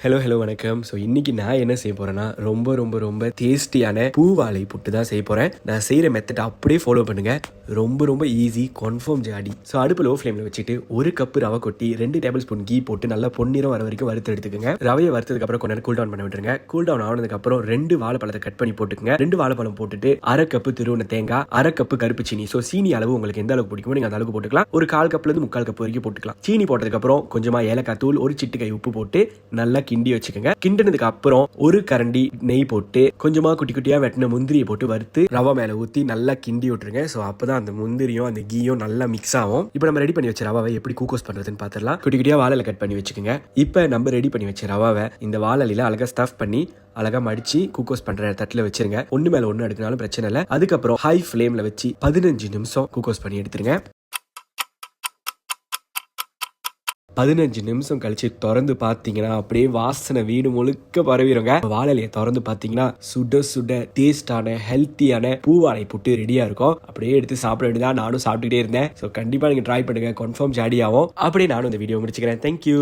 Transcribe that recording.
Hello வணக்கம். So இன்னைக்கு நான் என்ன செய்ய போறேன்னா ரொம்ப டேஸ்டியான பூவாழை புட்டு தான் செய்ய போறேன். நான் செய்யற மெத்தட் அப்படியே ஃபாலோ பண்ணுங்க. ரொம்ப ஈஸி, கன்ஃபார்ம் ஜாடி. ஸோ அடுப்பு லோ ஃப்ளேம்ல வச்சுட்டு 1 கப் ரவை கொட்டி 2 டேபிள் ஸ்பூன் கீ போட்டு நல்லா பொன்னிறம் வர வரைக்கும் வறுத்து எடுத்துக்கோங்க. ரவையை வறுத்ததுக்கு அப்புறம் கொஞ்சம் கூல் டவுன் பண்ண விட்டுருங்க. கூல் டவுன் ஆனதுக்கு அப்புறம் 2 வாழைப்பழத்தை கட் பண்ணி போட்டுக்கங்க. 2 வாழைப்பழம் போட்டுட்டு 1/2 கப் துருவன தேங்காய், 1/2 கப் கருப்பு சீனி. ஸோ சீனி அளவு உங்களுக்கு எந்த அளவுக்கு பிடிக்குமோ நீங்க அந்த அளவுக்கு போட்டுக்கலாம். ஒரு 1/4 கப்ல இருந்து 3/4 கப் வரைக்கும் போட்டுக்கலாம். சீனி போட்டதுக்கு அப்புறம் கொஞ்சமா ஏலக்காய் தூள், ஒரு சிட்டிகை உப்பு போட்டு நல்லா கிண்டி வச்சுக்கோங்க. கிண்டினதுக்கு அப்புறம் 1 கரண்டி நெய் போட்டு கொஞ்சமா குட்டி குட்டியா வெட்டின முந்திரியை போட்டு வறுத்து ரவை மேல ஊத்தி நல்லா கிண்டி விட்டுருங்க. ஸோ அப்பதான் அந்த முந்திரியும் அந்த கீயும் நல்லா மிக்ஸ் ஆகும். இப்போ நம்ம ரெடி பண்ணி வச்ச ரவாவை எப்படி கூக்கோஸ் பண்றதுன்னு பாத்திரலாம். குட்டி குட்டியா வாழைல கட் பண்ணி வச்சுக்கோங்க. இப்போ நம்ம ரெடி பண்ணி வச்ச ரவாவை இந்த வாழையில அழகா ஸ்டஃப் பண்ணி அழகா மடிச்சு கூக்கோஸ் பண்ற தட்டுல வச்சிருங்க. ஒண்ணு மேல ஒண்ணு அடுக்கினாலும் பிரச்சனை இல்லை. அதுக்கப்புறம் ஹை ஃபிளேம்ல வச்சு 15 நிமிஷம் கூக்கோஸ் பண்ணி எடுத்துருங்க. 15 நிமிஷம் கழிச்சு திறந்து பார்த்தீங்கன்னா அப்படியே வாசனை வீடு முழுக்க பரவிடுங்க. வாழையிலையை திறந்து பார்த்தீங்கன்னா சுட டேஸ்டான ஹெல்த்தியான பூவாழை புட்டு ரெடியா இருக்கும். அப்படியே எடுத்து சாப்பிட வேண்டியதான். நானும் சாப்பிட்டுக்கிட்டே இருந்தேன். ஸோ கண்டிப்பா நீங்க ட்ரை பண்ணுங்க, கன்ஃபார்ம் ஜாடி ஆகும். அப்படியே நானும் இந்த வீடியோ முடிச்சுக்கிறேன். தேங்க்யூ.